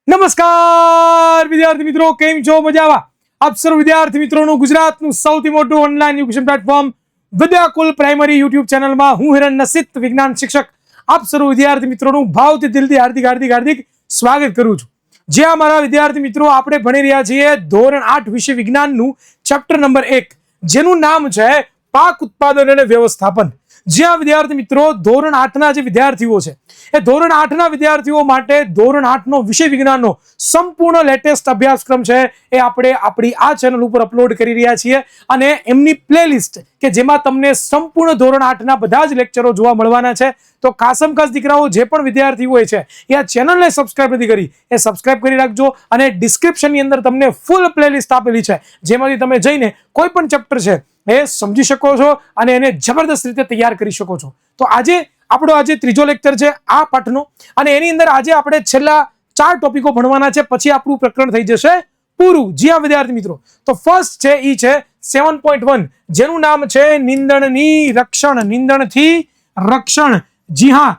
નમસ્કાર વિદ્યાર્થી મિત્રો, કેમ છો? મજામાં? આપ સર્વ વિદ્યાર્થી મિત્રોનું ગુજરાતનું સૌથી મોટું online education platform Vidyakul primary YouTube ચેનલમાં હું હિરણ નસીત વિજ્ઞાન શિક્ષક આપ સર્વ વિદ્યાર્થી મિત્રોનું ભાવથી દિલથી હાર્દિક સ્વાગત કરું છું. જ્યાં મારા વિદ્યાર્થી મિત્રો આપણે ભણી રહ્યા છીએ ધોરણ 8 વિષય વિજ્ઞાનનું ચેપ્ટર નંબર 1, જેનું નામ છે પાક ઉત્પાદન અને વ્યવસ્થાપન. જ્યાં વિદ્યાર્થી મિત્રો ધોરણ 8 ના જે વિદ્યાર્થીઓ છે એ ધોરણ 8 ના વિદ્યાર્થીઓ માટે ધોરણ 8 નો વિષય વિજ્ઞાનનો સંપૂર્ણ લેટેસ્ટ અભ્યાસક્રમ છે એ આપણે આપણી આ ચેનલ ઉપર અપલોડ કરી રહ્યા છીએ. અને એમની પ્લેલિસ્ટ કે જેમાં તમને સંપૂર્ણ ધોરણ 8 ના બધા જ લેક્ચરો જોવા મળવાના છે. તો ખાસ દીકરાઓ જે પણ વિદ્યાર્થી હોય છે એ આ ચેનલને સબસ્ક્રાઇબ નથી કરી એ સબસ્ક્રાઇબ કરી રાખજો. અને ડિસ્ક્રિપ્શનની અંદર તમને ફૂલ પ્લેલિસ્ટ આપેલી છે, જેમાંથી તમે જઈને કોઈ પણ ચેપ્ટર છે એ સમજી શકો છો અને એને જબરદસ્ત રીતે તૈયાર કરી શકો છો. તો આજે ત્રીજો લેક્ચર છે આ પાઠનો, અને એની અંદર આજે આપણે છેલ્લા 4 ટોપિકો ભણવાના છે, પછી આપણું પ્રકરણ થઈ જશે પૂરું. જી હા વિદ્યાર્થી મિત્રો, તો ફર્સ્ટ છે ઈ છે 7.1, જેનું નામ છે નિંદણની રક્ષણ, નિંદણથી રક્ષણ. જી હા,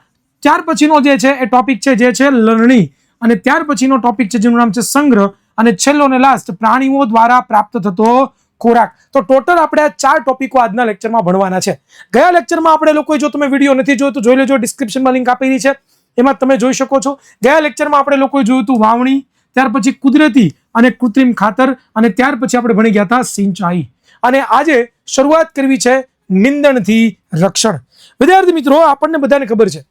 ત્યાર પછીનો જે છે એ ટોપિક છે જે છે લણણી, અને ત્યાર પછીનો ટોપિક છે જેનું નામ છે સંગ્રહ, અને છેલ્લો ને લાસ્ટ પ્રાણીઓ દ્વારા પ્રાપ્ત થતો ખોરાક. તો ટોટલ આપણે આ 4 ટોપિકો આજના લેક્ચરમાં ભણવાના છે. ગયા લેક્ચરમાં આપણે લોકોએ, જો તમે વિડીયો નથી જોયો તો જોઈ લેજો, ડિસ્ક્રિપ્શનમાં લિંક આપેલી છે, એમાં તમે જોઈ શકો છો. ગયા લેક્ચરમાં આપણે લોકોએ જોયું હતું વાવણી, ત્યાર પછી કુદરતી અને કૃત્રિમ ખાતર, અને ત્યાર પછી આપણે ભણી ગયા હતા સિંચાઈ. અને આજે શરૂઆત કરવી છે નિંદણથી રક્ષણ. વિદ્યાર્થી મિત્રો, આપણને બધાને ખબર છે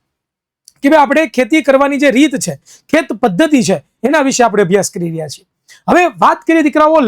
કે ભાઈ આપણે ખેતી કરવાની જે રીત છે, ખેત પદ્ધતિ છે, એના વિશે આપણે અભ્યાસ કરી રહ્યા છીએ. હવે વાત કરીએ દીકરાઓ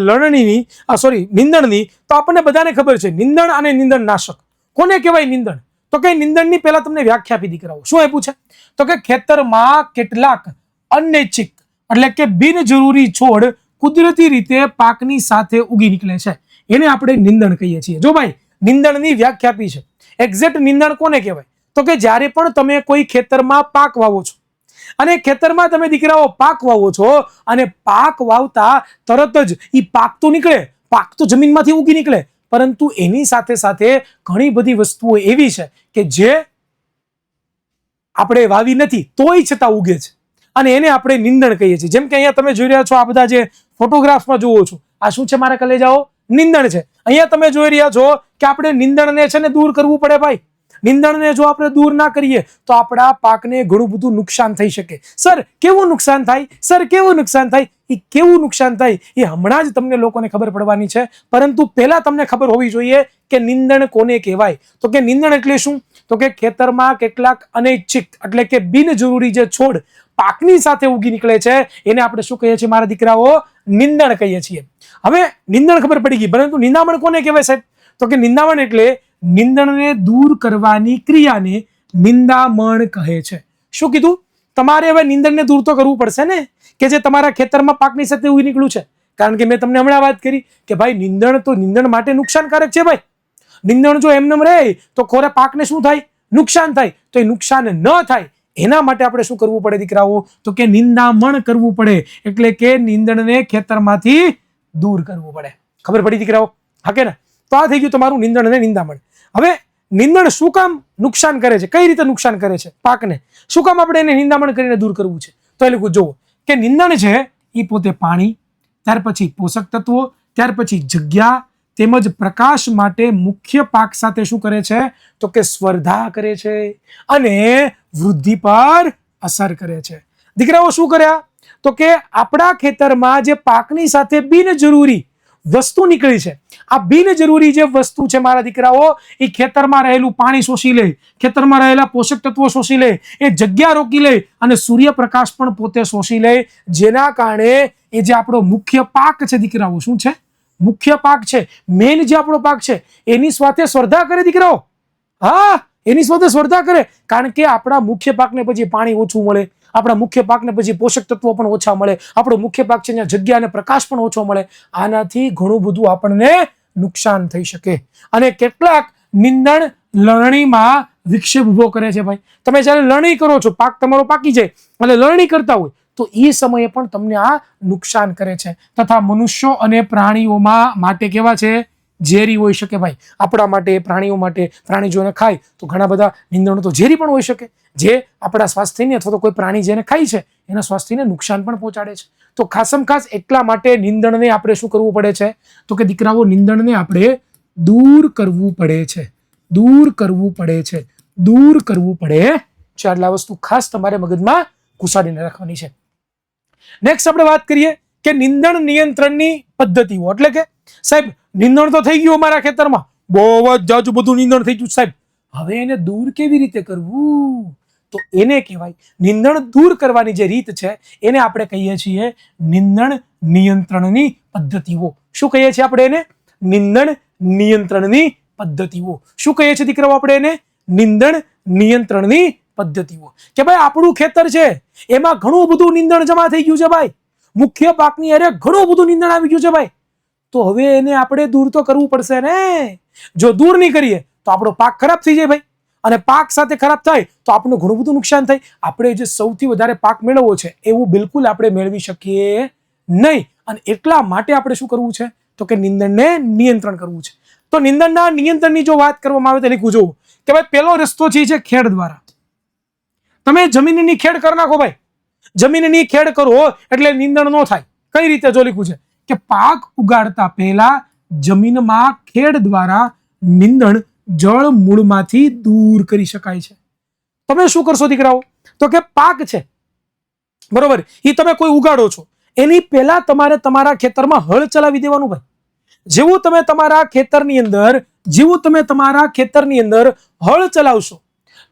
નિંદણની, તો આપણને બધાને ખબર છે નિંદણ અને નિંદણનાશક કોને કહેવાય. નિંદણ તો કે નિંદણની પહેલા તમને વ્યાખ્યા આપી દીકરાઓ. શું આપ્યું છે? તો કે ખેતરમાં કેટલાક અનૈચ્છિક એટલે કે બિનજરૂરી છોડ કુદરતી રીતે પાકની સાથે ઉગી નીકળે છે, એને આપણે નિંદણ કહીએ છીએ. જો ભાઈ નિંદણની વ્યાખ્યા આપી છે. એક્ઝેક્ટ નિંદણ કોને કહેવાય? તો કે જ્યારે પણ તમે કોઈ ખેતરમાં પાક વાવો છો, અને ખેતરમાં તમે દીકરાઓ પાક વાવો છો, અને પાક વાવતા તરત જ એ પાક તો નીકળે, પાક તો જમીનમાંથી ઉગી નીકળે, પરંતુ એની સાથે સાથે ઘણી બધી વસ્તુઓ એવી છે કે જે આપણે વાવી નથી તોય છતાં ઉગે છે, અને એને આપણે નિંદણ કહીએ છીએ. જેમ કે અહીંયા તમે જોઈ રહ્યા છો, આ બધા જે ફોટોગ્રાફમાં જુઓ છો, આ શું છે મારા કલેજાઓ? નિંદણ છે. અહીંયા તમે જોઈ રહ્યા છો કે આપણે નિંદણને છે ને દૂર કરવું પડે ભાઈ. નિંદણને જો આપણે દૂર ના કરીએ તો આપણા પાકને ઘણું બધું નુકસાન થઈ શકે. સર કેવું નુકસાન થાય? સર કેવું નુકસાન થાય? એ કેવું નુકસાન થાય એ હમણાં જ તમને લોકોને ખબર પડવાની છે, પરંતુ પહેલા તમને ખબર હોવી જોઈએ કે નિંદણ કોને કહેવાય. તો કે નિંદણ એટલે શું? તો કે ખેતરમાં કેટલાક અનૈચ્છિક એટલે કે બિનજરૂરી જે છોડ પાકની સાથે ઉગી નીકળે છે, એને આપણે શું કહીએ છીએ મારા દીકરાઓ? નિંદણ કહીએ છીએ. હવે નિંદણ ખબર પડી ગઈ, પરંતુ નિંદામણ કોને કહેવાય સાહેબ? તો કે નિંદામણ એટલે નિંદણને દૂર કરવાની ક્રિયાને નિંદામણ કહે છે. શું કીધું? તમારે હવે નિંદણને દૂર તો કરવું પડશે ને, કે જે તમારા ખેતરમાં પાકની સાથે ઉગી નીકળ્યું છે. કારણ કે મેં તમને હમણાં વાત કરી કે ભાઈ નિંદણ માટે નુકસાનકારક છે ભાઈ. નિંદણ જો એમને રહે તો ખોરે પાકને શું થાય? નુકસાન થાય. તો એ નુકસાન ન થાય એના માટે આપણે શું કરવું પડે દીકરાઓ? તો કે નિંદામણ કરવું પડે, એટલે કે નિંદણને ખેતરમાંથી દૂર કરવું પડે. ખબર પડી દીકરાઓ? હા કે ના? તો આ થઈ ગયું તમારું નિંદણ અને નિંદામણ. હવે નિંદણ શું કામ નુકસાન કરે છે? કઈ રીતે નુકસાન કરે છે પાકને? શું કામ આપણે એને નિંદામણ કરીને દૂર કરવું છે? તો એ લોકો જોવો કે નિંદણ છે એ પોતે પાણી, ત્યાર પછી પોષક તત્વો, ત્યાર પછી જગ્યા તેમજ પ્રકાશ માટે મુખ્ય પાક સાથે શું કરે છે? તો કે સ્પર્ધા કરે છે અને વૃદ્ધિ પર અસર કરે છે. દીકરાઓ શું કર્યા? તો કે આપણા ખેતરમાં જે પાકની સાથે બિનજરૂરી વસ્તુ નીકળી છે, આ બિનજરૂરી જે વસ્તુ છે મારા દીકરાઓ, એ ખેતરમાં રહેલું પાણી શોષી લે, ખેતરમાં રહેલા પોષક તત્વો શોષી લે, એ જગ્યા રોકી લે, અને સૂર્યપ્રકાશ પણ પોતે શોષી લે, જેના કારણે એ જે આપણો મુખ્ય પાક છે દીકરાઓ, શું છે? મુખ્ય પાક છે, મેન જે આપણો પાક છે, એની સાથે સ્પર્ધા કરે દીકરાઓ. હા, એની સાથે સ્પર્ધા કરે, કારણ કે આપણા મુખ્ય પાકને પછી પાણી ઓછું મળે, આપણા મુખ્ય પાકને પછી પોષક તત્વો પણ ઓછા મળે, આપણો મુખ્ય પાક છે ત્યાં જગ્યા અને પ્રકાશ પણ ઓછો મળે. આનાથી ઘણું બધું આપણને નુકસાન થઈ શકે. અને કેટલાક નિંદણ લણણીમાં વિક્ષેપ ઉભો કરે છે ભાઈ. તમે જ્યારે લણણી કરો છો, પાક તમારો પાકી જાય અને લણણી કરતા હોય તો એ સમયે પણ તમને આ નુકસાન કરે છે, તથા મનુષ્યો અને પ્રાણીઓમાં માટે કેવા છે? ઝેરી હોઈ શકે ભાઈ. આપણા માટે, પ્રાણીઓ માટે, પ્રાણી જો એને ખાય તો ઘણા બધા નીંદણો તો ઝેરી પણ હોઈ શકે, જે આપણા સ્વાસ્થ્યને અથવા તો કોઈ પ્રાણી જેને ખાય છે એના સ્વાસ્થ્યને નુકસાન પણ પહોંચાડે છે. તો ખાસમ ખાસ એટલા માટે નીંદણને આપણે શું કરવું પડે છે? તો કે દીકરાઓ, નીંદણને આપણે દૂર કરવું પડે છે, દૂર કરવું પડે છે, દૂર કરવું પડે છે. આટલા વસ્તુ ખાસ તમારે મગજમાં ઘુસાડીને રાખવાની છે. નેક્સ્ટ આપણે વાત કરીએ કે નીંદણ નિયંત્રણની પદ્ધતિઓ. એટલે કે સાહેબ નીંદણ તો થઈ ગયું અમારા ખેતરમાં, બહુ જ જાજુ બધું નીંદણ થઈ ગયું સાહેબ, હવે એને દૂર કેવી રીતે કરવું? તો એને કહેવાય નીંદણ દૂર કરવાની જે રીત છે એને આપણે કહીએ છીએ નીંદણ નિયંત્રણની પદ્ધતિઓ. શું કહીએ છીએ આપણે એને? નીંદણ નિયંત્રણની પદ્ધતિઓ. શું કહીએ છીએ દીકરાઓ આપણે એને? નીંદણ નિયંત્રણની પદ્ધતિઓ. કે ભાઈ આપણું ખેતર છે એમાં ઘણું બધું નીંદણ જમા થઈ ગયું છે ભાઈ, મુખ્ય પાકની અરે ઘણું બધું નીંદણ આવી ગયું છે ભાઈ, તો હવે એને આપણે દૂર તો કરવું પડશે ને. જો દૂર નહીં કરીએ તો આપણો પાક ખરાબ થઈ જાય ભાઈ, અને પાક સાથે ખરાબ થાય તો આપણને ઘણું બધું નુકસાન થાય. આપણે જે સૌથી વધારે પાક મેળવવો છે એવું બિલકુલ આપણે મેળવી શકીએ નહીં. અને એટલા માટે આપણે શું કરવું છે? તો કે નીંદણને નિયંત્રણ કરવું છે. તો નીંદણના નિયંત્રણની જો વાત કરવામાં આવે તો લીખવું જોવું કે ભાઈ પહેલો રસ્તો છે ખેડ દ્વારા. તમે જમીનની ખેડ કરી નાખો ભાઈ, જમીનની ખેડ કરો એટલે નીંદણ ન થાય. કઈ રીતે? જો લીખવું છે કે પાક ઉગાડતા પહેલા જમીનમાં ખેડ દ્વારા નીંદણ જળ મૂળમાંથી દૂર કરી શકાય છે. તમે શું કરશો દીકરાઓ? તો કે પાક છે બરોબર, એ તમે કોઈ ઉગાડો છો એની પહેલા તમારે તમારા ખેતરમાં હળ ચલાવી દેવાનું ભાઈ. જેવું તમે તમારા ખેતરની અંદર હળ ચલાવશો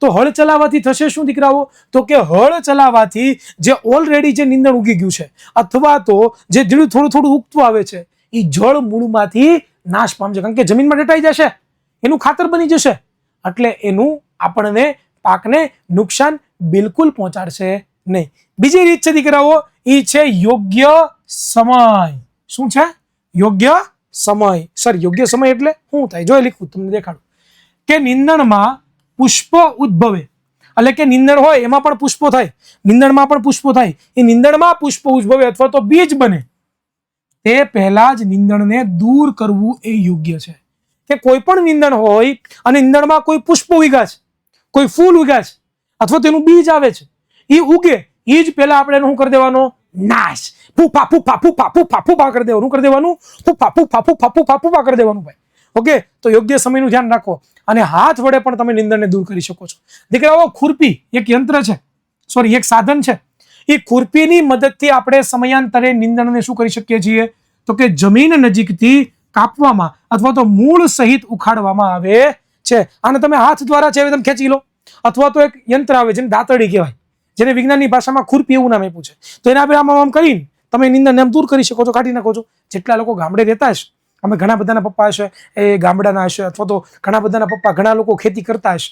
તો હળ ચલાવવાથી થશે શું દીકરાઓ? તો કે હળ ચલાવવાથી જે ઓલરેડી જે નીંદણ ઉગી ગયું છે અથવા તો જે થોડું થોડું ઉગતું આવે છે એ જળ મૂળમાંથી નાશ પામશે, કારણ કે જમીનમાં દટાઈ જશે, એનું ખાતર બની જશે, એટલે એનું આપણને પાકને નુકસાન બિલકુલ પહોંચાડશે નહીં. બીજી રીત છે દીકરાઓ, એ છે યોગ્ય સમય. શું છે? યોગ્ય સમય. સર યોગ્ય સમય એટલે શું થાય? જો લીખું તમને દેખાડું કે નીંદણમાં પુષ્પ ઉદ્ભવે, એટલે કે નીંદણ હોય એમાં પણ પુષ્પો થાય, નીંદણમાં પણ પુષ્પો થાય. એ નીંદણમાં પુષ્પ ઉદ્ભવે અથવા તો બીજ બને તે પહેલા જ નીંદણને દૂર કરવું એ યોગ્ય છે. કે કોઈ પણ નીંદણ હોય અને નીંદણમાં કોઈ પુષ્પ ઉગ્યા છે, કોઈ ફૂલ ઉગ્યા છે અથવા તેનું બીજ આવે છે, એ ઉગે એ જ પહેલા આપણે શું કરી દેવાનો? નાશ. ફૂફા ફૂફા ફૂફા ફૂફા ફૂફા કરી દેવાનું. કરી દેવાનું ફૂફા ફૂફા ફૂફા ફૂફા ફૂફા કરી દેવાનું ભાઈ. ઓકે, તો યોગ્ય સમયનું ધ્યાન રાખો. અને હાથ વડે પણ તમે નીંદણને દૂર કરી શકો છો. દીકરાઓ ખુરપી એક યંત્ર છે, સોરી એક સાધન છે. એ ખુરપીની મદદથી આપણે સમયાંતરે નીંદણને શું કરી શકીએ છીએ? તો કે જમીન નજીકથી કાપવામાં અથવા તો મૂળ સહિત ઉખાડવામાં આવે છે. આને તમે હાથ દ્વારા છે તમે ખેંચી લો, અથવા તો એક યંત્ર આવે જેને દાંતરડી કહેવાય, જેને વિજ્ઞાનની ભાષામાં ખુરપી એવું નામ આપ્યું છે. તો એને આપણે આમ કરીને તમે નીંદણને આમ દૂર કરી શકો છો, કાઢી નાખો છો. જેટલા લોકો ગામડે રહેતા હશે, અમે ઘણા બધાના પપ્પા હશે એ ગામડાના હશે, અથવા તો ઘણા બધાના પપ્પા ઘણા લોકો ખેતી કરતા હશે,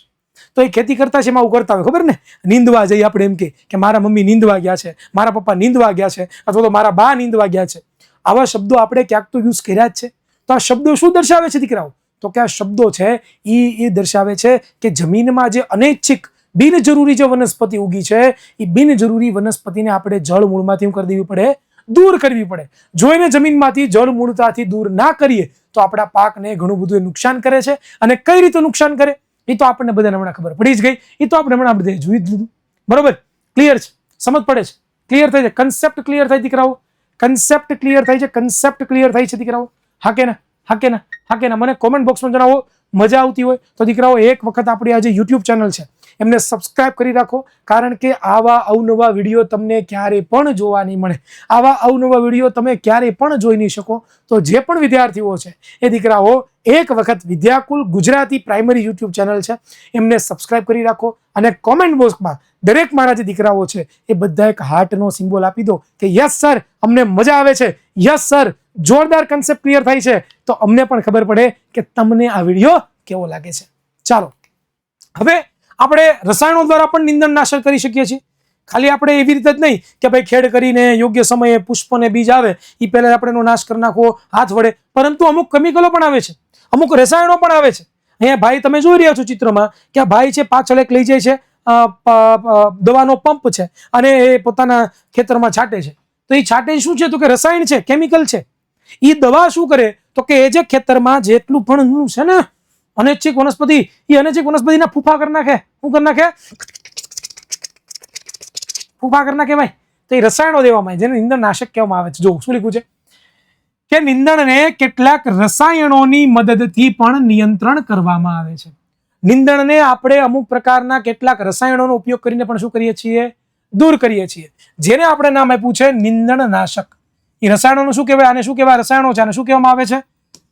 તો એ ખેતી કરતા છે એમાં આવું કરતા હોય ખબર ને, નીંદવા જઈએ આપણે એમ કે મારા મમ્મી નીંદવા ગયા છે, મારા પપ્પા નીંદવા ગયા છે, અથવા તો મારા બા નીંદવા ગયા છે. આવા શબ્દો આપણે ક્યાંક તો યુઝ કર્યા જ છે. તો આ શબ્દો શું દર્શાવે છે દીકરાઓ? તો કે આ શબ્દો છે એ દર્શાવે છે કે જમીનમાં જે અનૈચ્છિક બિનજરૂરી જે વનસ્પતિ ઉગી છે એ બિનજરૂરી વનસ્પતિને આપણે જળ મૂળમાંથી કરી દેવી પડે, દૂર કરવી પડે. જો એને જમીનમાંથી જળ મૂળતાથી દૂર ના કરીએ તો આપણા પાકને ઘણું બધું નુકસાન કરે છે. અને કઈ રીતે નુકસાન કરે એ તો આપણને બધાને હમણાં ખબર પડી જ ગઈ, એ તો આપણે હમણાં બધે જોઈ જ લીધું. બરોબર, ક્લિયર છે? સમજ પડે છે? ક્લિયર થાય છે? કન્સેપ્ટ ક્લિયર થાય દીકરાઓ? કન્સેપ્ટ ક્લિયર થાય છે? કન્સેપ્ટ ક્લિયર થાય છે દીકરાઓ? હા કે ના? હા કે ના? હા કે ના? મને કોમેન્ટ બોક્સમાં જણાવો. મજા આવતી હોય તો દીકરાઓ એક વખત આપણી આ જે યુટ્યુબ ચેનલ છે એમને સબસ્ક્રાઇબ કરી રાખો, કારણ કે આવા અવનવા વિડીયો તમને ક્યારે પણ જોવા નહીં મળે. આવા અવનવા વિડીયો તમે ક્યારે પણ જોઈ નહીં શકો. તો જે પણ વિદ્યાર્થીઓ છે એ દીકરાઓ એક વખત Vidyakul Gujarati primary YouTube channel છે એમને સબસ્ક્રાઇબ કરી રાખો. અને કોમેન્ટ બોક્સમાં દરેક મારા જે દીકરાઓ છે એ બધા એક હાર્ટનો સિમ્બોલ આપી દો કે યસ સર અમને મજા આવે છે, યસ સર જોરદાર કન્સેપ્ટ ક્લિયર થાય છે, તો અમને પણ ખબર પડે કે તમને આ વિડીયો કેવો લાગે છે. ચાલો હવે આપણે રસાયણો દ્વારા પણ નીંદણ નાશક કરી શકીએ છીએ. ખાલી આપણે એવી રીતે જ નહીં કે ભાઈ ખેડ કરીને યોગ્ય સમયે પુષ્પ ને બીજ આવે એ પહેલા આપણે એનો નાશ કરી નાખવો હાથ વડે, પરંતુ અમુક કેમિકલો પણ આવે છે, અમુક રસાયણો પણ આવે છે. અહીંયા ભાઈ તમે જોઈ રહ્યા છો ચિત્રમાં કે આ ભાઈ છે પાછળ એક લઈ જાય છે દવાનો પંપ છે અને એ પોતાના ખેતરમાં છાંટે છે. તો એ છાંટે શું છે? તો કે રસાયણ છે, કેમિકલ છે. એ દવા શું કરે? તો કે એ જે ખેતરમાં જેટલું પણ છે ને અનૈચ્છિક વનસ્પતિ, એ અનૈચ્છિક વનસ્પતિના ફૂફા કરી નાખે. શું કરી નાખે? ફૂફા કરી નાખે ભાઈ. તો એ રસાયણો દેવામાં આવે જેને નીંદણનાશક કહેવામાં આવે છે. જો શું લખ્યું છે કે નીંદણને કેટલાક રસાયણોની મદદથી પણ નિયંત્રણ કરવામાં આવે છે. નીંદણને આપણે અમુક પ્રકારના કેટલાક રસાયણોનો ઉપયોગ કરીને પણ શું કરીએ છીએ? દૂર કરીએ છીએ. જેને આપણે નામ આપ્યું છે નીંદણનાશક. એ રસાયણોનું શું કહેવાય? આને શું કહેવાય? રસાયણો છે. આને શું કહેવામાં આવે છે?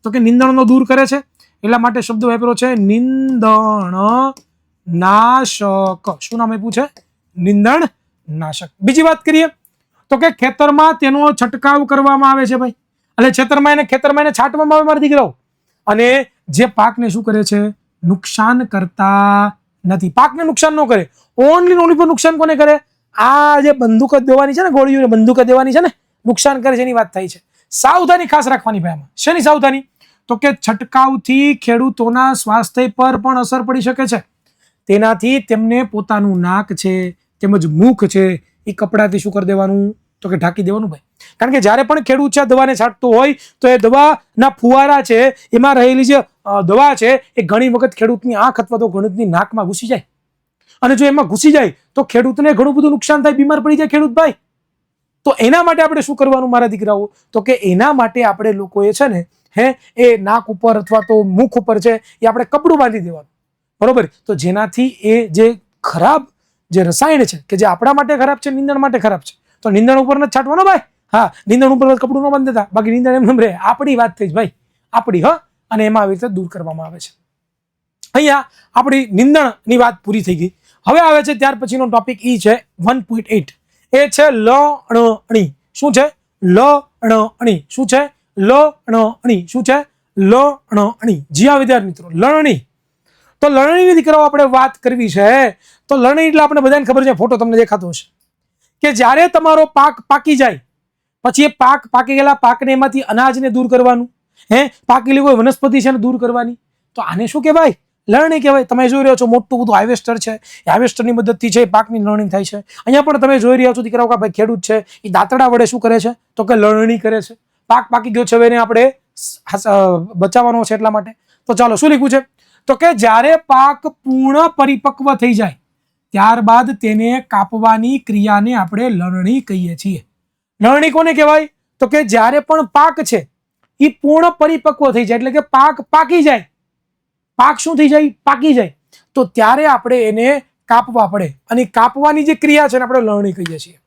તો કે નીંદણનો દૂર કરે છે. એટલા માટે શબ્દ વાપર્યો છે નીંદણનાશક. શું નામ આપ્યું છે? નીંદણનાશક. બીજી વાત કરીએ તો કે ખેતરમાં તેનો છંટકાવ કરવામાં આવે છે ભાઈ. એટલે ખેતરમાં એને છાંટવામાં આવે મારા દીકરાઓ. અને જે પાકને શું કરે છે? નુકસાન કરતા નથી. પાકને નુકસાન ન કરે. ઓનલી પર નુકસાન કોને કરે? આ જે બંદૂક દેવાની છે ને, ગોળીઓ બંદૂક દેવાની છે ને, નુકસાન કરે છે એની વાત થાય છે. સાવધાની ખાસ રાખવાની ભાઈ. આમાં શેની સાવધાની? તો કે છંટકાવથી ખેડૂતોના સ્વાસ્થ્ય પર પણ અસર પડી શકે છે. તેનાથી તેમને પોતાનું નાક છે તેમજ મુખ છે એ કપડાથી શું કરી દેવાનું? તો કે ઢાંકી દેવાનું ભાઈ. કારણ કે જ્યારે પણ ખેડૂત છે દવાને છાંટતો હોય તો એ દવાના ફુવારા છે એમાં રહેલી જે દવા છે એ ઘણી વખત ખેડૂતની આંખ અથવા તો ખેડૂતની નાકમાં ઘૂસી જાય. અને જો એમાં ઘૂસી જાય તો ખેડૂતને ઘણું બધું નુકસાન થાય, બીમાર પડી જાય ખેડૂત ભાઈ. તો એના માટે આપણે શું કરવાનું મારા દીકરાઓ? તો કે એના માટે આપણે લોકોએ છે ને એ નાક ઉપર અથવા તો મુખ ઉપર છે એ આપણે કપડું બાંધી દેવાનું. બરોબર? તો જેનાથી એ જે ખરાબ જે રસાયણ છે કે જે આપણા માટે ખરાબ છે, નીંદણ માટે ખરાબ છે, તો નીંદણ ઉપર નથી છાંટવાનો ભાઈ. હા, નીંદણ ઉપર કપડું ન બાંધતા, બાકી નીંદણ એમ રહે. આપણી વાત થઈ ભાઈ, આપણી. અને એમાં આવી રીતે દૂર કરવામાં આવે છે. અહીંયા આપણી નીંદણની વાત પૂરી થઈ ગઈ. હવે આવે છે ત્યાર પછીનો ટોપિક ઈ છે 1.8. એ છે લણણી. શું છે? લણણી. શું છે? લણણી. શું છે? લણણી. જી હા વિદ્યાર્થી મિત્રો, લણણી. તો લણણીની દીકરાઓ આપણે વાત કરવી છે. તો લણણી એટલે આપણે બધાને ખબર છે, ફોટો તમને દેખાતો હશે કે જ્યારે તમારો પાક પાકી જાય પછી એ પાકી ગયેલા પાકને એમાંથી અનાજને દૂર કરવાનું, પાકેલી કોઈ વનસ્પતિ છે ને દૂર કરવાની. તો આને શું કહેવાય? લણણી કહેવાય. તમે જોઈ રહ્યા છો મોટું બધું હાર્વેસ્ટર છે. એ હાર્વેસ્ટરની મદદથી છે પાકની લણણી થાય છે. અહીંયા પણ તમે જોઈ રહ્યા છો દીકરાઓ કે ભાઈ ખેડૂત છે એ દાંતડા વડે શું કરે છે? તો કે લણણી કરે છે. પાક પાકી ગયો છે હવે એને આપણે બચાવવાનો છે એટલા માટે. તો ચાલો શું લખ્યું છે? તો કે જ્યારે પાક પૂર્ણ પરિપક્વ થઈ જાય ત્યારબાદ તેને કાપવાની ક્રિયાને આપણે લણણી કહીએ છીએ. લણણી કોને કહેવાય? તો કે જ્યારે પણ પાક છે એ પૂર્ણ પરિપક્વ થઈ જાય એટલે કે પાક પાકી જાય. પાક શું થઈ જાય? પાકી જાય. તો ત્યારે આપણે એને કાપવા પડે. અને કાપવાની જે ક્રિયા છે ને આપણે લણણી કહીએ છીએ.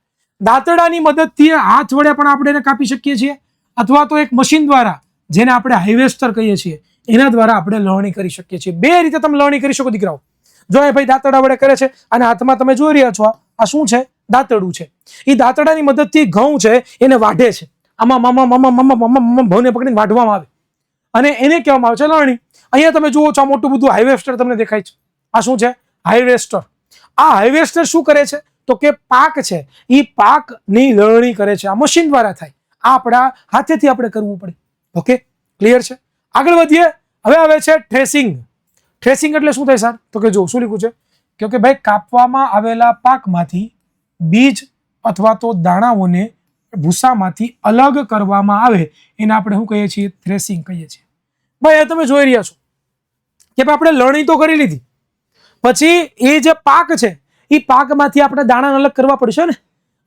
દાંતડાની મદદથી હાથ વડે પણ આપણે એને કાપી શકીએ છીએ અથવા તો એક મશીન દ્વારા જેને આપણે હાર્વેસ્ટર કહીએ છીએ એના દ્વારા આપણે લણણી કરી શકીએ છીએ. બે રીતે તમે લણણી કરી શકો દીકરાઓ. જો એ ભાઈ દાંતડા વડે કરે છે અને હાથમાં તમે જોઈ રહ્યા છો આ શું છે? દાંતડું છે. એ દાંતડાની મદદથી ઘઉં છે એને વાઢે છે. આમાં ભવને પકડીને વાઢવામાં આવે અને એને કહેવામાં આવે છે લણણી. અહીંયા તમે જુઓ છો આ મોટું બધું હાર્વેસ્ટર તમને દેખાય છે. આ શું છે? હાર્વેસ્ટર. આ હાર્વેસ્ટર શું કરે છે? તો કે પાક છે એ પાકની લણણી કરે છે. આ મશીન દ્વારા થાય. આ આપણા હાથેથી આપણે કરવું પડે. ઓકે, ક્લિયર છે? આગળ વધીએ. હવે આવે છે થ્રેસિંગ. થ્રેસિંગ એટલે શું થાય સર? તો કે જો શું લખ્યું છે કે ભાઈ કાપવામાં આવેલા પાકમાંથી બીજ અથવા તો દાણાઓને ભૂસામાંથી અલગ કરવામાં આવે એને આપણે શું કહીએ છીએ? થ્રેસિંગ કહીએ છીએ. ભાઈ તમે જોઈ રહ્યા છો કે આપણે લણણી તો કરી લીધી, પછી એ જે પાક છે એ પાકમાંથી આપણે દાણા અલગ કરવા પડશે ને.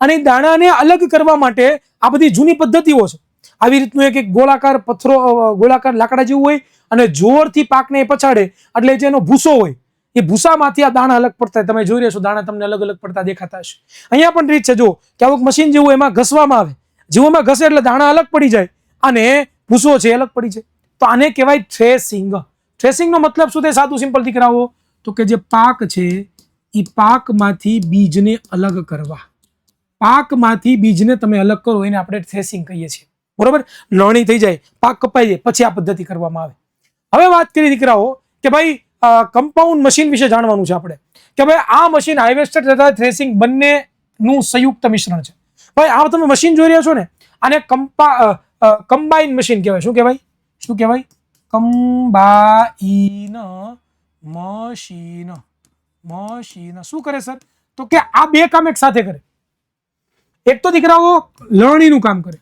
અને દાણાને અલગ કરવા માટે આ બધી જૂની પદ્ધતિઓ છે. આવી રીતનું એક ગોળાકાર પથ્થરો, ગોળાકાર લાકડા જેવું હોય અને જોરથી પાકને પછાડે એટલે જેનો ભૂસો હોય એ ભૂસામાંથી આ દાણા અલગ પડતા. તમે જોઈ રહ્યા છો દાણા તમને અલગ અલગ પડતા દેખાતા હશે. અહીંયા પણ રીત છે જો કે આવું મશીન જેવું એમાં ઘસવામાં આવે. જેવું ઘસે એટલે દાણા અલગ પડી જાય અને ભૂસો છે અલગ પડી જાય. તો આને કહેવાય થ્રેસિંગ. થ્રેસિંગ નો મતલબ શું થાય? સાદું સિમ્પલ દીકરાઓ, તો કે જે પાક છે એ પાકમાંથી બીજને અલગ કરવા. પાકમાંથી બીજને તમે અલગ કરો એને આપણે થ્રેસિંગ કહીએ છીએ. બરોબર? લણણી થઈ જાય, પાક કપાઈ જાય પછી આ પદ્ધતિ કરવામાં આવે. હવે વાત કરી દીકરાઓ કે ભાઈ કમ્પાઉન્ડ મશીન વિશે જાણવાનું છે આપણે કે ભાઈ આ મશીન હાર્વેસ્ટર તથા થ્રેસિંગ બંનેનું સંયુક્ત મિશ્રણ છે. ભાઈ આ તમે મશીન જોઈ રહ્યા છો ને આને કમ્બાઇન મશીન કહેવાય. શું કહેવાય? શું કહેવાય? Combine machine. મશીન શું કરે સર? તો કે આ બે કામ એક સાથે કરે. એક તો દીકરાઓ લણણીનું કામ કરે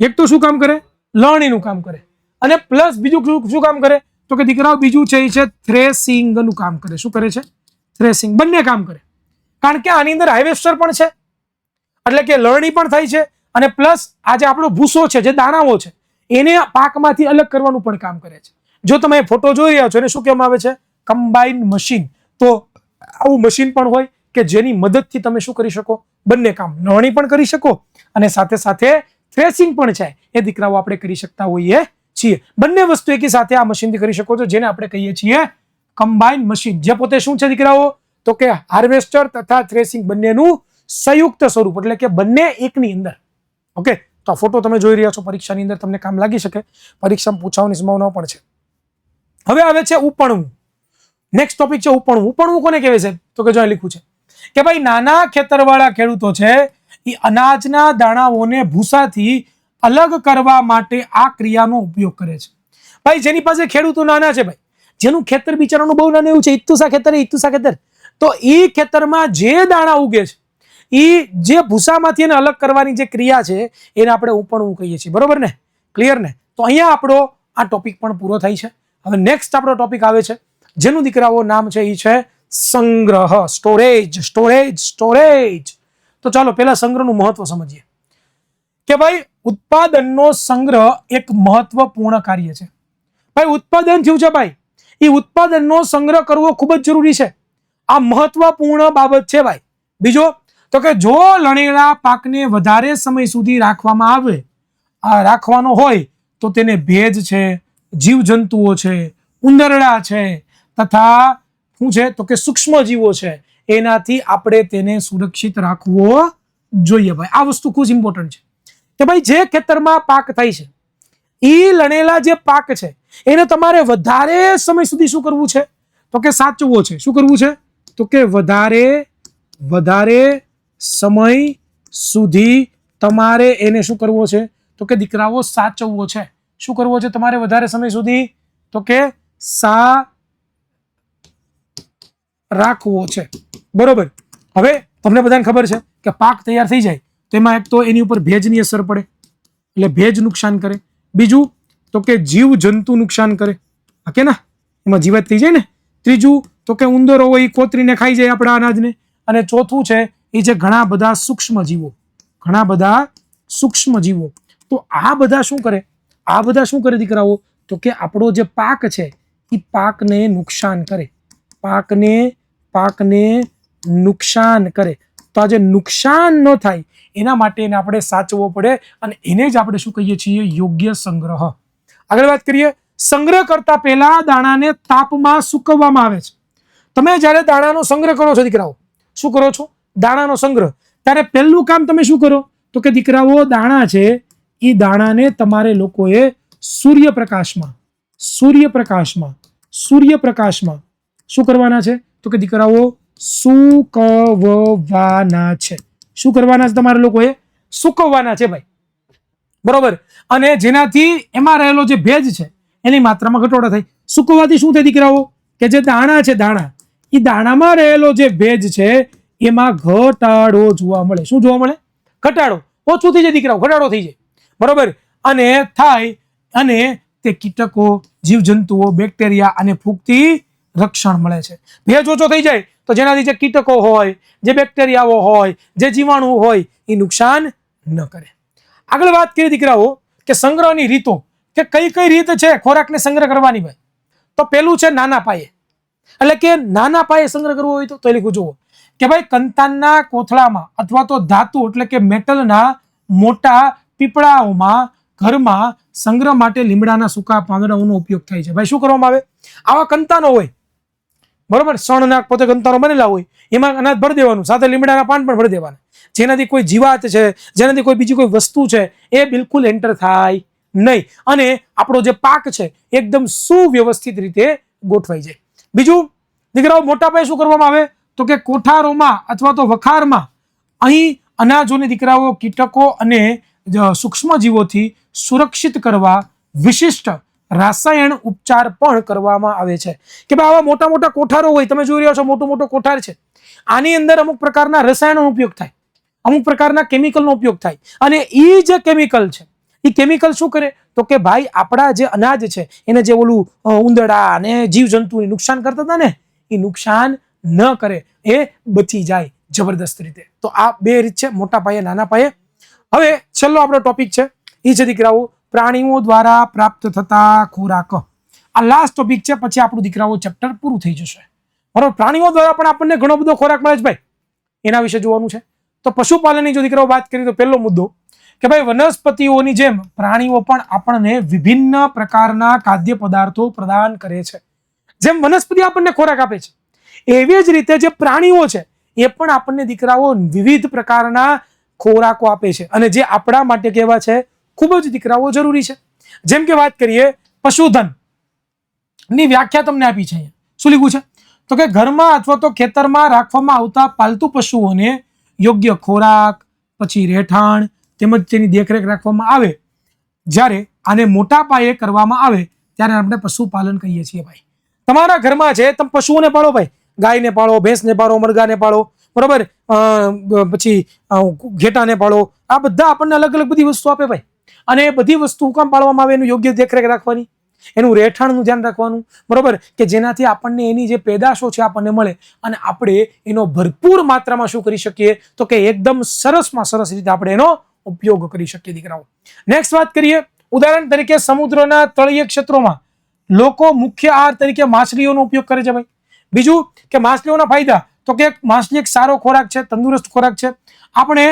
એક તો શું કામ કરે? લણણીનું કામ કરે, અને પ્લસ બીજું શું કામ કરે? તો કે દીકરાઓ બીજું છે એ છે થ્રેસિંગનું કામ કરે. શું કરે છે? થ્રેસિંગ. બંને કામ કરે, કારણ કે આની અંદર હાર્વેસ્ટર પણ છે, એટલે કે લણણી પણ થાય છે, અને પ્લસ આ જે આપણો ભૂસો છે, જે દાણાઓ છે, એને પાકમાંથી અલગ કરવાનું પણ કામ કરે છે. જો તમે ફોટો જોઈ રહ્યા છો એને શું કહેવામાં આવે છે? Combined machine. તો આવું મશીન પણ હોય કે જેની મદદથી તમે શું કરી શકો? બંને કામ, લણણી પણ કરી શકો અને સાથે સાથે થ્રેસિંગ પણ છે એ દીકરાઓ આપણે કરી શકતા હોઈએ છીએ. બંને વસ્તુ એકી સાથે આ મશીનથી કરી શકો છો, જેને આપણે કહીએ છીએ કમ્બાઇન્ડ મશીન, જે પોતે શું છે દીકરાઓ? તો કે હાર્વેસ્ટર તથા થ્રેસિંગ બંનેનું સંયુક્ત સ્વરૂપ, એટલે કે બંને એકની અંદર. ઓકે, તો આ ફોટો તમે જોઈ રહ્યા છો, પરીક્ષાની અંદર તમને કામ લાગી શકે, પરીક્ષામાં પૂછવાની સંભાવનાઓ પણ છે. હવે આવે છે ઉપણવું. નેક્સ્ટ ટોપિક છે ઉપણવું. ઉપણવું કોને કહેવાય છે? તો કે જો લખ્યું છે કે ભાઈ નાના ખેતરવાળા ખેડૂતો છે એ અનાજના દાણાઓને ભૂસાથી અલગ કરવા માટે આ ક્રિયાનો ઉપયોગ કરે છે. ભાઈ જેની પાસે ખેડૂતો નાના છે, ભાઈ જેનું ખેતર બિચારાનું બહુ નાનું એવું છે, ઇત્તુસા ખેતર, તો એ ખેતરમાં જે દાણા ઉગે છે એ જે ભૂસામાંથી એને અલગ કરવાની જે ક્રિયા છે એને આપણે ઉપણવું કહીએ છીએ. બરોબર ને? ક્લિયર ને? તો અહીંયા આપણો આ ટોપિક પણ પૂરો થાય છે. હવે નેક્સ્ટ આપણો ટોપિક આવે છે જેનું દીકરાઓ નામ છે એ છે સંગ્રહ, સ્ટોરેજ. તો ચાલો પહેલા સંગ્રહનું મહત્વ સમજીએ કે ભાઈ ઉત્પાદનનો સંગ્રહ એક મહત્વપૂર્ણ કાર્ય છે. ભાઈ ઉત્પાદન થયું છે, ભાઈ એ ઉત્પાદનનો સંગ્રહ કરવો ખૂબ જ જરૂરી છે. આ મહત્વપૂર્ણ બાબત છે ભાઈ. બીજો તો કે જો લણેલા પાકને વધારે સમય સુધી રાખવાનો હોય તો તેને ભેજ છે, જીવજંતુઓ છે, ઉંદરડા છે તથા શું છે તો કે સૂક્ષ્મ જીવો છે, એનાથી આપણે તેને સુરક્ષિત રાખવો જોઈએ. ભાઈ આ વસ્તુ ખૂબ ઇમ્પોર્ટન્ટ છે કે ભાઈ જે ખેતરમાં પાક થાય છે એ લણેલા જે પાક છે એને તમારે વધારે સમય સુધી શું કરવું છે? તો કે સાચવવો છે. શું કરવું છે? તો કે વધારે સમય સુધી તમારે એને શું કરવો છે? તો કે દીકરાઓ સાચવવો છે. શું કરવો છે તમારે વધારે સમય સુધી? તો કે રાખવો છે. બરોબર. હવે તમને બધાને ખબર છે કે પાક તૈયાર થઈ જાય તો એમાં એક તો એની ઉપર ભેજની અસર પડે, એટલે ભેજ નુકસાન કરે. બીજું તો કે જીવ જંતુ નુકસાન કરે, કે ના એમાં જીવાત થઈ જાય ને. ત્રીજું તો કે ઉંદરો હોય એ કોતરીને ખાઈ જાય આપણા અનાજને. અને ચોથું છે એ છે ઘણા બધા સૂક્ષ્મ જીવો. તો આ બધા શું કરે દીકરાઓ? તો કે આપણો જે પાક છે એ પાકને નુકસાન કરે. પાકને નુકસાન કરે. તો આ જે નુકસાન ન થાય એના માટે એને આપણે સાચવવો પડે, અને એને જ આપણે શું કહીએ છીએ? યોગ્ય સંગ્રહ. આગળ વાત કરીએ. સંગ્રહ કરતા પહેલા દાણાને તાપમાં સૂકવવામાં આવે છે. તમે જ્યારે દાણાનો સંગ્રહ કરો છો દીકરાઓ, શું કરો છો? દાણાનો સંગ્રહ, ત્યારે પહેલું કામ તમે શું કરો? તો કે દીકરાઓ દાણા છે એ દાણાને તમારે લોકોએ સૂર્યપ્રકાશમાં શું કરવાના છે? તો કે દીકરાઓ સૂકવવાના છે. શું કરવાના છે? તમારે લોકોએ સૂકવવાના છે ભાઈ. બરોબર. અને જેનાથી એમાં રહેલો જે ભેજ છે એની માત્રામાં ઘટાડો થાય. સૂકવવાથી શું થાય દીકરાઓ? કે જે દાણા છે એ દાણામાં રહેલો જે ભેજ છે એમાં ઘટાડો જોવા મળે. શું જોવા મળે? ઘટાડો. ઓછું થઈ જાય દીકરાઓ, ઘટાડો થઈ જાય. બરોબર. અને તે કીટકો, જીવજંતુઓ, બેક્ટેરિયા અને ફૂગથી રક્ષણ મળે છે. ભેજ ઓછો થઈ જાય તો જેનાથી જે કીટકો હોય, જે બેક્ટેરિયાઓ હોય, જે જીવાણુ હોય એ નુકસાન ન કરે. આગળ વાત કરીએ દીકરાઓ કે સંગ્રહની રીતો, કે કઈ રીત છે ખોરાકને સંગ્રહ કરવાની. ભાઈ તો પેલું છે નાના પાયે. એટલે કે નાના પાયે સંગ્રહ કરવો હોય તો લખું જુઓ કે ભાઈ કંતાનના કોથળામાં અથવા તો ધાતુ એટલે કે મેટલના મોટા પીપળાઓમાં ઘરમાં સંગ્રહ માટે લીમડાના સૂકા પાંદડાઓનો ઉપયોગ થાય છે. ભાઈ શું કરવામાં આવે? આવા કંતાનો હોય, બરોબર, શણના પોતે કંતાનો બનેલા હોય, એમાં અનાજ ભરી દેવાનું, સાથે લીમડાના પાન પણ ભરી દેવાના, જેનાથી કોઈ જીવાત છે, જેનાથી કોઈ બીજી કોઈ વસ્તુ છે એ બિલકુલ એન્ટર થાય નહીં, અને આપણો જે પાક છે એકદમ સુવ્યવસ્થિત રીતે ગોઠવાઈ જાય. બીજું દીકરાઓ મોટા પાયે શું કરવામાં આવે? તો કે કોઠારોમાં અથવા તો વખારમાં અહીં અનાજોને દીકરાઓ કીટકો અને સૂક્ષ્મ જીવોથી સુરક્ષિત કરવા વિશિષ્ટ રાસાયણ ઉપચાર પણ કરવામાં આવે છે. કે ભાઈ આવા મોટા મોટા કોઠારો હોય, તમે જોઈ રહ્યા છો મોટો કોઠાર છે, આની અંદર અમુક પ્રકારના રસાયણનો ઉપયોગ થાય, અમુક પ્રકારના કેમિકલનો ઉપયોગ થાય, અને એ જે કેમિકલ છે એ કેમિકલ શું કરે તો કે ભાઈ આપણા જે અનાજ છે એને જે ઓલું ઉંદરડા અને જીવજંતુને નુકસાન કરતા હતા ને એ નુકસાન ન કરે, એ બચી જાય જબરદસ્ત રીતે. તો આ બે રીત છે, મોટા પાયે નાના પાયે. હવે છેલ્લો આપણો ટોપિક છે એ છે દીકરાઓ પ્રાણીઓ દ્વારા પ્રાપ્ત થતા ખોરાક. આ લાસ્ટ ટોપિક છે, પછી આપણું દીકરાઓ ચેપ્ટર પૂરું થઈ જશે. બરોબર, પ્રાણીઓ દ્વારા પણ આપણને ઘણો બધો ખોરાક મળે છે ભાઈ, એના વિશે જોવાનું છે. તો પશુપાલનની જો દીકરાઓ વાત કરીએ તો પહેલો મુદ્દો કે ભાઈ વનસ્પતિઓની જેમ પ્રાણીઓ પણ આપણને વિભિન્ન પ્રકારના ખાદ્ય પદાર્થો પ્રદાન કરે છે. જેમ વનસ્પતિ આપણને ખોરાક આપે છે એવી જ રીતે જે પ્રાણીઓ છે એ પણ આપણને દીકરાઓ વિવિધ પ્રકારના ખોરાકો આપે છે, અને જે આપણા માટે કેવા છે ખૂબ જ દીકરાઓ જરૂરી છે. જેમ કે વાત કરીએ પશુધન ની વ્યાખ્યા તમને આપી છે. શું લીધું છે તો કે ઘરમાં અથવા તો ખેતરમાં રાખવામાં આવતા પાલતુ પશુઓને યોગ્ય ખોરાક, પછી રહેઠાણ તેમજ તેની દેખરેખ રાખવામાં આવે. જ્યારે આને મોટા પાયે કરવામાં આવે ત્યારે આપણે પશુપાલન કહીએ છીએ. ભાઈ તમારા ઘરમાં છે, તમે પશુઓને પાળો, ભાઈ ગાયને પાળો, ભેંસને પાળો, મરઘાને પાળો, બરોબર, પછી ઘેટાને પાળો. આ બધા આપણને અલગ અલગ બધી વસ્તુ આપે ભાઈ, અને એ બધી વસ્તુ કામ પાળવામાં આવે? એનું યોગ્ય દેખરેખ રાખવાની, એનું રહેઠાણનું ધ્યાન રાખવાનું, બરોબર, કે જેનાથી આપણને એની જે પેદાશો છે આપણને મળે અને આપણે એનો ભરપૂર માત્રામાં શું કરી શકીએ તો કે એકદમ સરસમાં સરસ રીતે આપણે એનો ઉપયોગ કરી શકીએ દીકરાઓ. નેક્સ્ટ વાત કરીએ, ઉદાહરણ તરીકે સમુદ્રના તળીય ક્ષેત્રોમાં લોકો મુખ્ય આહાર તરીકે માછલીઓનો ઉપયોગ કરે છે ભાઈ. બીજું કે માછલીઓના ફાયદા તો કે માછલી એક સારો ખોરાક છે, તંદુરસ્ત ખોરાક છે. આપણે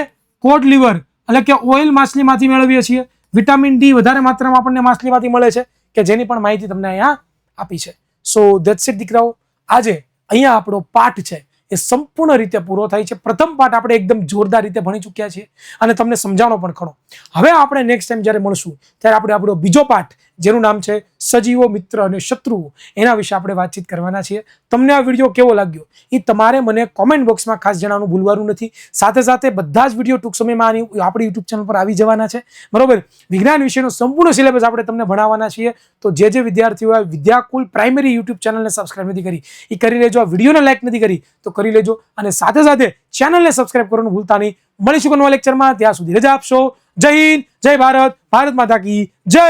કોડ લીવર એટલે કે ઓઇલ માછલીમાંથી મેળવીએ છીએ. વિટામિન ડી વધારે માત્રામાં આપણને માછલીમાંથી મળે છે, કે જેની પણ માહિતી તમને અહીંયા આપી છે. સો ધેટ્સ ઇટ દીકરાઓ, આજે અહીંયા આપણો પાઠ છે એ સંપૂર્ણ રીતે પૂરો થાય છે. પ્રથમ પાઠ આપણે એકદમ જોરદાર રીતે ભણી ચૂક્યા છીએ અને તમને સમજાવવાનો પણ ખરો. હવે આપણે નેક્સ્ટ ટાઈમ જ્યારે મળશું ત્યારે આપણે આપણો બીજો પાઠ જેનું નામ છે સજીવો, મિત્ર અને શત્રુઓ, એના વિશે આપણે વાતચીત કરવાના છીએ. તમને આ વિડીયો કેવો લાગ્યો એ તમારે મને કોમેન્ટ બોક્સમાં ખાસ જણાવવાનું ભૂલવાનું નથી. સાથે સાથે બધા જ વિડીયો ટૂંક સમયમાં આપણી યુટ્યુબ ચેનલ પર આવી જવાના છે. બરોબર, વિજ્ઞાન વિષયનો સંપૂર્ણ સિલેબસ આપણે તમને ભણાવવાના છીએ. તો જે વિદ્યાર્થીઓએ વિદ્યાકુલ પ્રાઇમરી યુટ્યુબ ચેનલને સબસ્ક્રાઇબ નથી કરી એ કરી લેજો. આ વિડીયોને લાઈક નથી કરી તો કરી લેજો, અને સાથે સાથે ચેનલને સબસ્ક્રાઇબ કરવાનું ભૂલતા નહીં. મળીશું નવા લેક્ચરમાં, ત્યાં સુધી રજા આપશો. જય હિન્દ, જય ભારત, ભારત માતા કી જય.